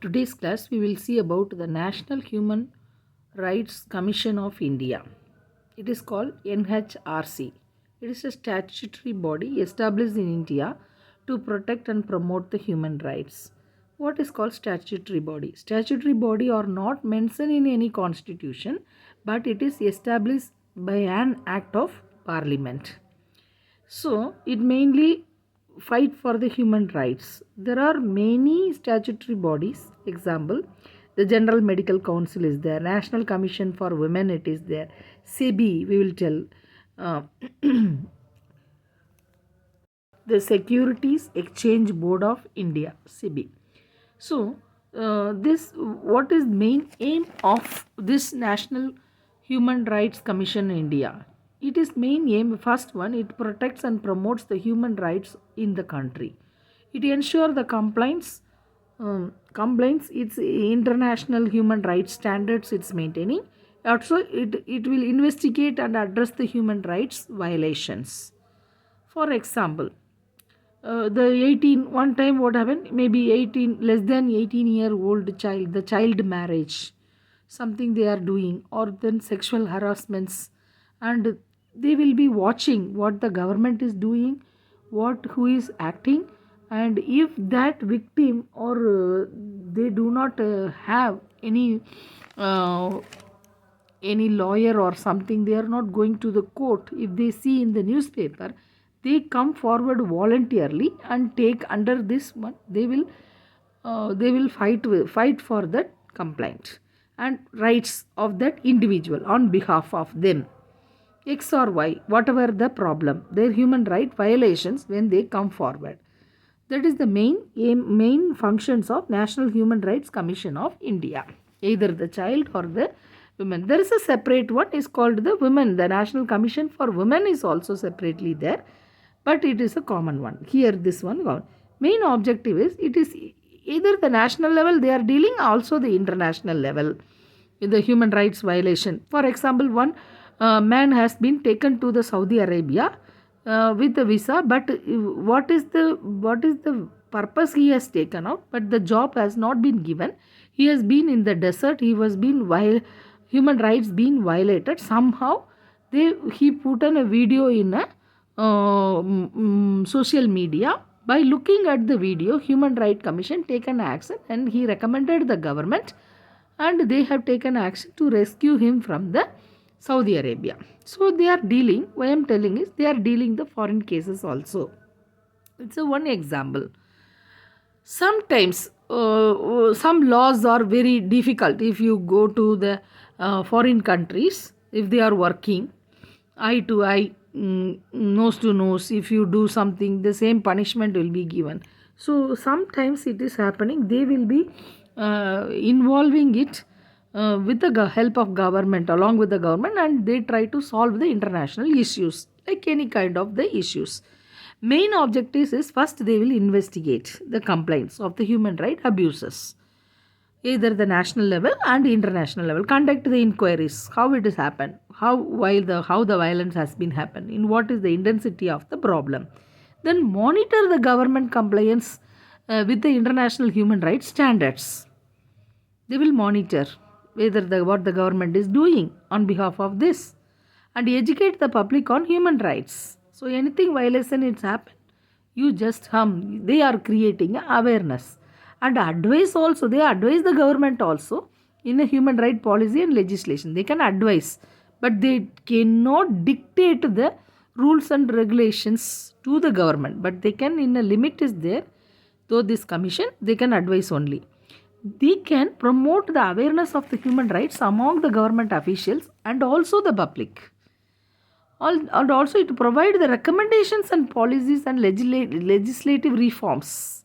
Today's class we will see about the National Human Rights Commission of India. It is called NHRC. It is a statutory body established in India to protect and promote the human rights. What is called statutory body? Statutory body are not mentioned in any constitution, but it is established by an act of parliament. So it mainly fight for the human rights. There are many statutory bodies. Example, the General Medical Council is there. National Commission for Women it is there. SEBI we will tell. Uh, the Securities Exchange Board of India, SEBI. So, this what is main aim of this National Human Rights Commission in India? It is main aim. First one, it protects and promotes the human rights in the country. It ensures the compliance. It's international human rights standards. It's maintaining. Also, it will investigate and address the human rights violations. For example, the 18 one time what happened, maybe 18 less than 18-year-old child, the child marriage, something they are doing, or then sexual harassments, and they will be watching what the government is doing, what who is acting, and if that victim or they do not have uh, any lawyer or something, they are not going to the court. If they see in the newspaper, they come forward voluntarily and take under this one, they will fight for that complaint and rights of that individual on behalf of them, x or y, whatever the problem, their human right violations when they come forward. That is the main aim, main functions of National Human Rights Commission of India, either the child or the women. There is a separate one is called the women. The National Commission for Women is also separately there, but it is a common one. Here this one main objective is, it is either the national level they are dealing, also the international level in the human rights violation. For example, one man has been taken to the Saudi Arabia with the visa, but what is the purpose he has taken out, but the job has not been given. He has been in the desert, he was been human rights being violated somehow. He put on a video in a social media. By looking at the video, Human Rights Commission taken action and he recommended the government, and they have taken action to rescue him from the Saudi Arabia. So they are dealing, what I am telling is, they are dealing the foreign cases also. It's a one example. Sometimes some laws are very difficult. If you go to the foreign countries, if they are working eye to eye, nose to nose, if you do something, the same punishment will be given. So sometimes it is happening, they will be involving it with the help of government, along with the government, and they try to solve the international issues, like any kind of the issues. Main objectives is, first they will investigate the complaints of the human right abuses, either the national level and international level, conduct the inquiries, how it has happened, how the violence has been happened, in what is the intensity of the problem. Then monitor the government compliance with the international human rights standards. They will monitor whether what the government is doing on behalf of this, and educate the public on human rights. So anything violation it's happened, you just they are creating awareness and advice also. They advise the government also in a human right policy and legislation. They can advise, but they cannot dictate the rules and regulations to the government. But they can, in a limit is there. Though this commission, they can advise only. They can promote the awareness of the human rights among the government officials and also the public. And also it provide the recommendations and policies and legislative reforms.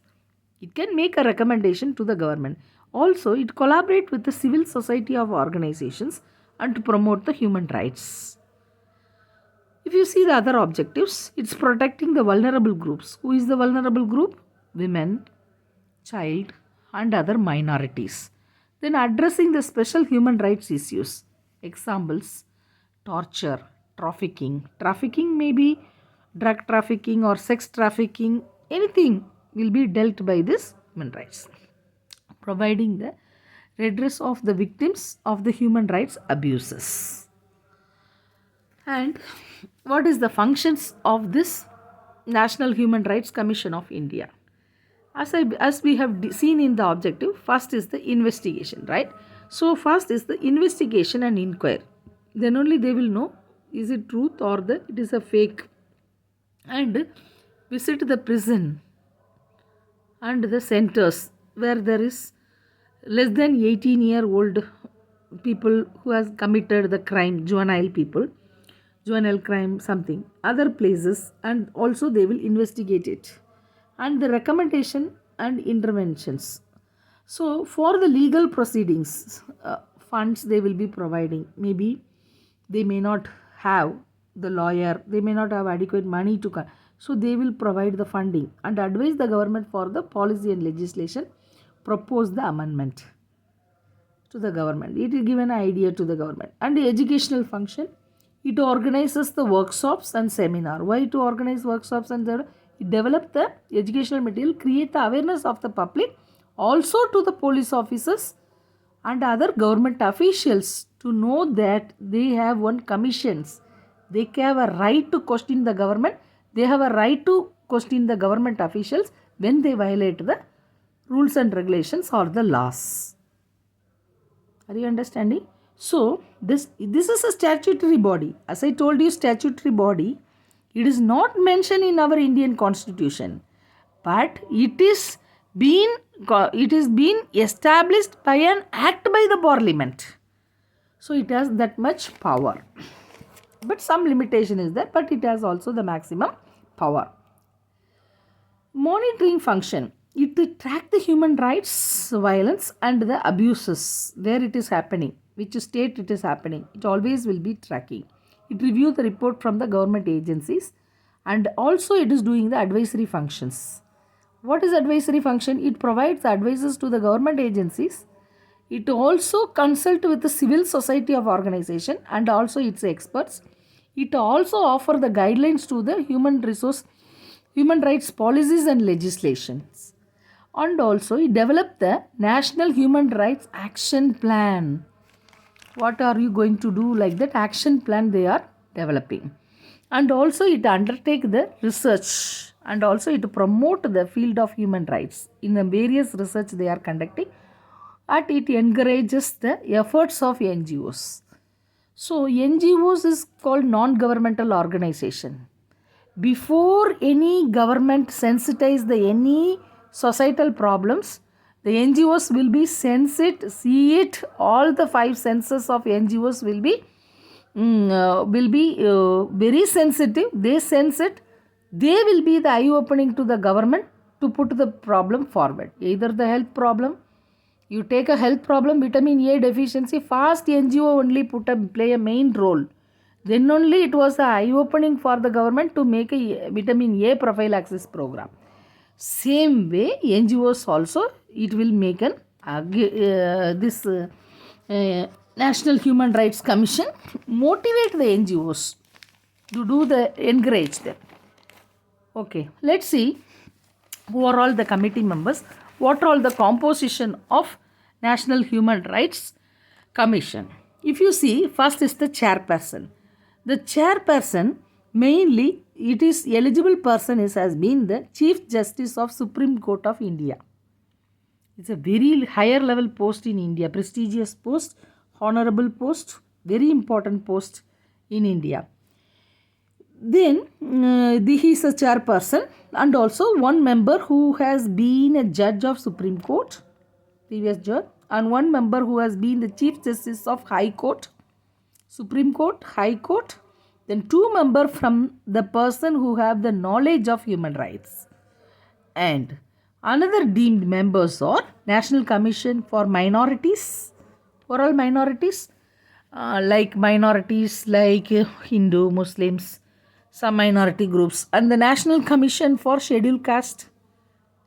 It can make a recommendation to the government. Also, it collaborate with the civil society of organizations and to promote the human rights. If you see the other objectives, it's protecting the vulnerable groups. Who is the vulnerable group? Women, child, and other minorities. Then addressing the special human rights issues. Examples, torture, trafficking. Trafficking may be drug trafficking or sex trafficking. Anything will be dealt by this human rights. providing the redress of the victims of the human rights abuses. And what is the functions of this National Human Rights Commission of India? As we have seen in the objective, first is the investigation, right? So first is the investigation and inquiry. Then only they will know is it truth or it is a fake. And visit the prison and the centers where there is less than 18-year-old people who has committed the crime, juvenile crime, something, other places, and also they will investigate it. And the recommendation and interventions. So for the legal proceedings, funds they will be providing. Maybe they may not have the lawyer, they may not have adequate money to so they will provide the funding and advise the government for the policy and legislation, propose the amendment to the government. It will give an idea to the government. And the educational function, it organizes the workshops and seminar. Why to organize workshops and it develop the educational material, create the awareness of the public, also to the police officers and other government officials to know that they have one commissions. They have a right to question the government. They have a right to question the government officials when they violate the rules and regulations or the laws. Are you understanding? So this is a statutory body. As I told you, statutory body, it is not mentioned in our Indian constitution, but it is been established by an act by the parliament. So it has that much power. But some limitation is there, but it has also the maximum power. Monitoring function. It will track the human rights violence and the abuses where it is happening, which state it is happening. It always will be tracking. It reviews the report from the government agencies and also it is doing the advisory functions. What is advisory function? It provides advices to the government agencies. It also consults with the civil society of organization and also its experts. It also offers the guidelines to the human rights policies and legislations. And also it developed the National Human Rights Action Plan. What are you going to do like that action plan they are developing? And also it undertake the research and also it promote the field of human rights in the various research they are conducting, and it encourages the efforts of NGOs. So NGOs is called non-governmental organization. Before any government sensitize the any societal problems, the NGOs will be sense it, see it. All the 5 senses of NGOs will be very sensitive. They sense it. They will be the eye opening to the government to put the problem forward. Either the health problem, you take a health problem, vitamin A deficiency, fast NGO only play a main role. Then only it was the eye opening for the government to make a vitamin A prophylaxis program. Same way NGOs also it will make an National Human Rights Commission motivate the NGOs to do encourage them. Okay, let's see who are all the committee members. What are all the composition of National Human Rights Commission? If you see, first is the chairperson. The chairperson mainly it is eligible person has been the Chief Justice of Supreme Court of India. It's a very higher level post in India, prestigious post, honorable post, very important post in India. Then he is a chairperson and also one member who has been a judge of Supreme Court, previous judge, and one member who has been the Chief Justice of High Court, Supreme Court, High Court. Then 2 members from the person who have the knowledge of human rights. And another deemed members are National Commission for Minorities. For all minorities, like Hindu, Muslims, some minority groups. And the National Commission for Scheduled Caste,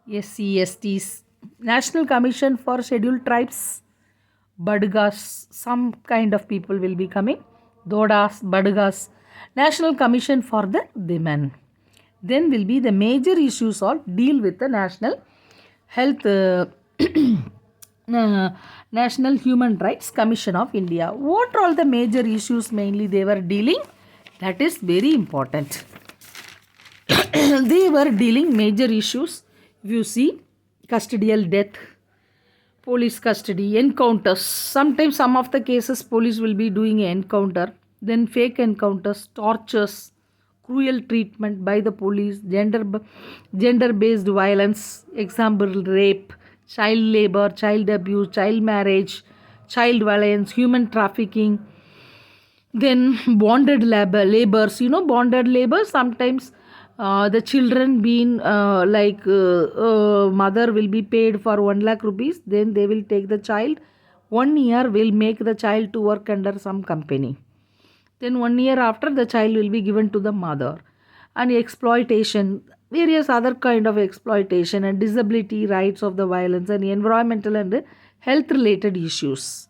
SC, STs. National Commission for Scheduled Tribes, Badgas, some kind of people will be coming. Dodas, Badgas. National Commission for the Women. Then will be the major issues all deal with the national health uh, National Human Rights Commission of India. What are all the major issues mainly they were dealing? That is very important. They were dealing major issues. If you see, custodial death, police custody, encounters. Sometimes some of the cases police will be doing an encounter, then fake encounters, tortures, cruel treatment by the police, gender based violence, example rape, child labor, child abuse, child marriage, child violence, human trafficking, then bonded labors, bonded labor. Sometimes the children being mother will be paid for 1 lakh rupees, then they will take the child 1 year, will make the child to work under some company, then 1 year after the child will be given to the mother. And exploitation, various other kind of exploitation, and disability rights of the violence, and environmental and health related issues.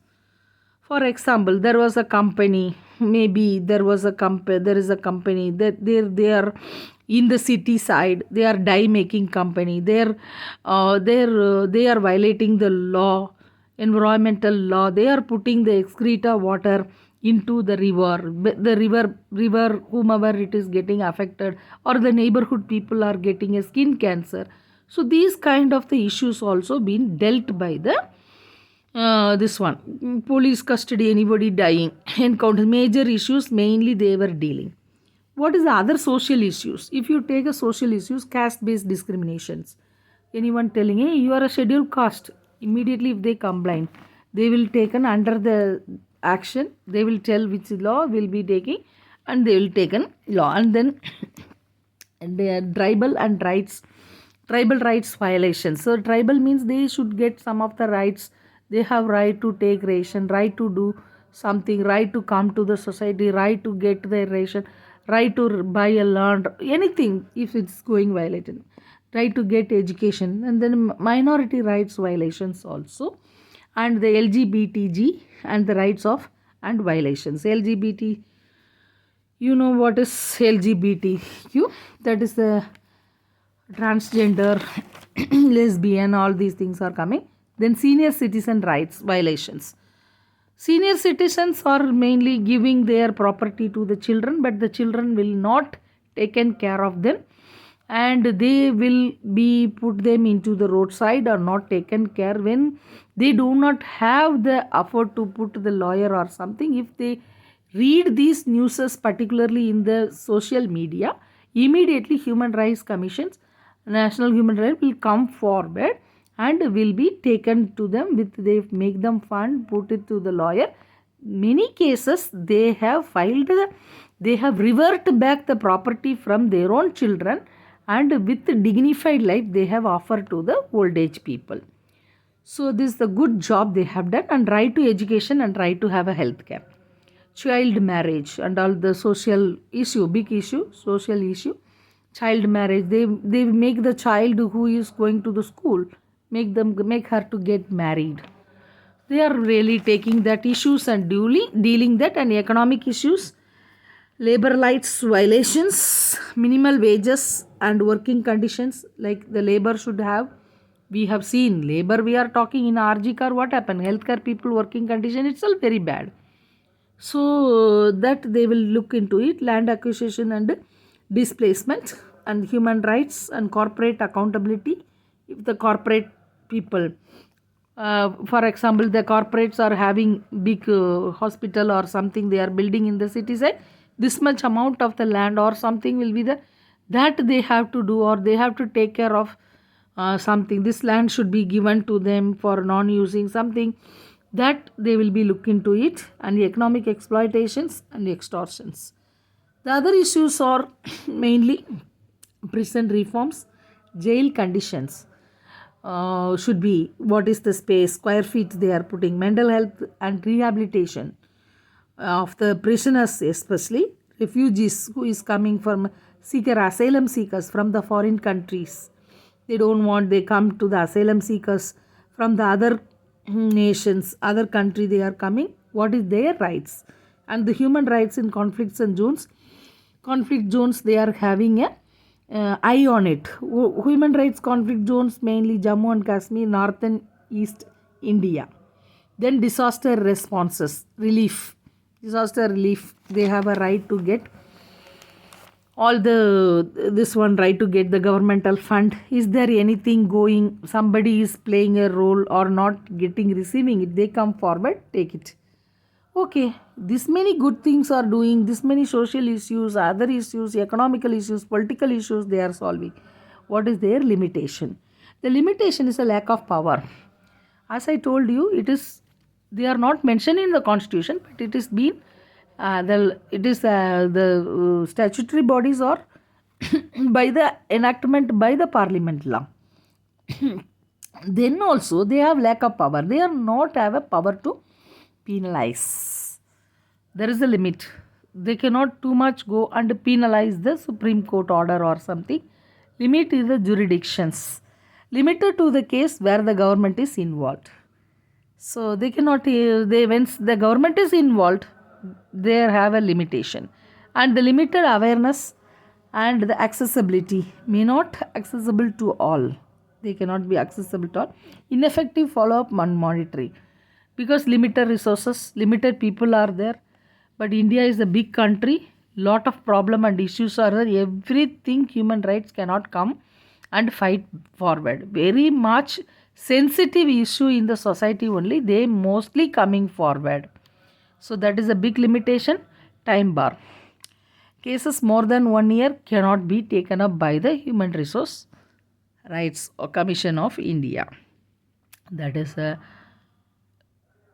For example, there was a company, maybe there is a company that they are in the city side, they are dye making company, they are violating the law, environmental law, they are putting the excreta water into the river, the river whomever it is getting affected, or the neighborhood people are getting a skin cancer. So these kind of the issues also been dealt by the this one, police custody, anybody dying, encounter, major issues mainly they were dealing. What is the other social issues? If you take a social issues, caste based discriminations, anyone telling, hey, you are a scheduled caste, immediately if they complain, they will taken under the action, they will tell which law will be taking, and they will taken law. And then the tribal rights violations. So tribal means they should get some of the rights, they have right to take ration, right to do something, right to come to the society, right to get their ration, right to buy a land, anything if it's going violated, right to get education. And then minority rights violations also, and the LGBTG and the rights of and violations. LGBT, you know what is LGBTQ? That is the transgender, lesbian, all these things are coming. Then senior citizen rights violations. Senior citizens are mainly giving their property to the children, but the children will not taken care of them, and they will be put them into the roadside or not taken care when they do not have the effort to put the lawyer or something. If they read these newses, particularly in the social media, immediately human rights commissions, national human rights will come forward and will be taken to them with, they make them fund, put it to the lawyer. Many cases they have filed, they have reverted back the property from their own children, and with dignified life they have offered to the old age people. So this is the good job they have done. And right to education and right to have a health care, child marriage and all the social issue, big issue, social issue, child marriage. They make the child who is going to the school, make her to get married. They are really taking that issues and dealing that. And economic issues, labor rights violations, minimal wages and working conditions, like the labor should have, we have seen labor, we are talking in RG car, what happened, healthcare people working condition itself very bad. So that they will look into it. Land acquisition and displacement, and human rights and corporate accountability. If the corporate people, for example, the corporates are having big hospital or something they are building in the city side, this much amount of the land or something will be the, that they have to do, or they have to take care of something, this land should be given to them for non-using something, that they will be looking into it. And the economic exploitations and extortions. The other issues are mainly prison reforms, jail conditions, should be, what is the space, square feet they are putting, mental health and rehabilitation of the prisoners, especially refugees who is coming from asylum seekers from the foreign countries. They don't want, they come to the asylum seekers from the other nations, other country they are coming, what is their rights. And the human rights in conflicts and conflict zones, they are having a eye on it. Human rights conflict zones, mainly Jammu and Kashmir, north and east India. Then disaster responses, relief. Disaster relief, they have a right to get all the this one right to get the governmental fund. Is there anything going, somebody is playing a role or not getting receiving it, they come forward, take it. Okay, this many good things are doing, this many social issues, other issues, economical issues, political issues they are solving. What is their limitation? The limitation is a lack of power. As I told you, it is, they are not mentioned in the constitution, but it is been the statutory bodies or by the enactment by the parliament law. Then also they have lack of power, they are not have a power to penalize. There is a limit, they cannot too much go and penalize the supreme court order or something. Limit is the jurisdictions, limited to the case where the government is involved. So they cannot, they once the government is involved, they have a limitation. And the limited awareness and the accessibility may not accessible to all. They cannot be accessible to all. Ineffective follow-up and monitoring. Because limited resources, limited people are there. But India is a big country, lot of problem and issues are there. Everything human rights cannot come and fight forward. Very much sensitive issue in the society only, they mostly coming forward. So that is a big limitation. Time bar. Cases more than 1 year cannot be taken up by the Human Resource Rights Commission of India. That is a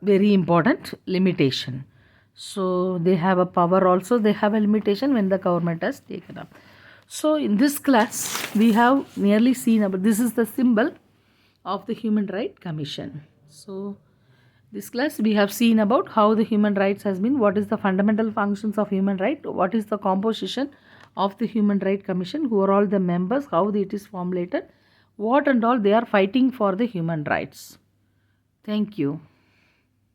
very important limitation. So they have a power also, they have a limitation when the government has taken up. So in this class we have nearly seen about, this is the symbol of the Human Rights Commission. So this class we have seen about how the human rights has been, what is the fundamental functions of human right, what is the composition of the Human Rights Commission, who are all the members, how it is formulated, what and all they are fighting for the human rights. Thank you.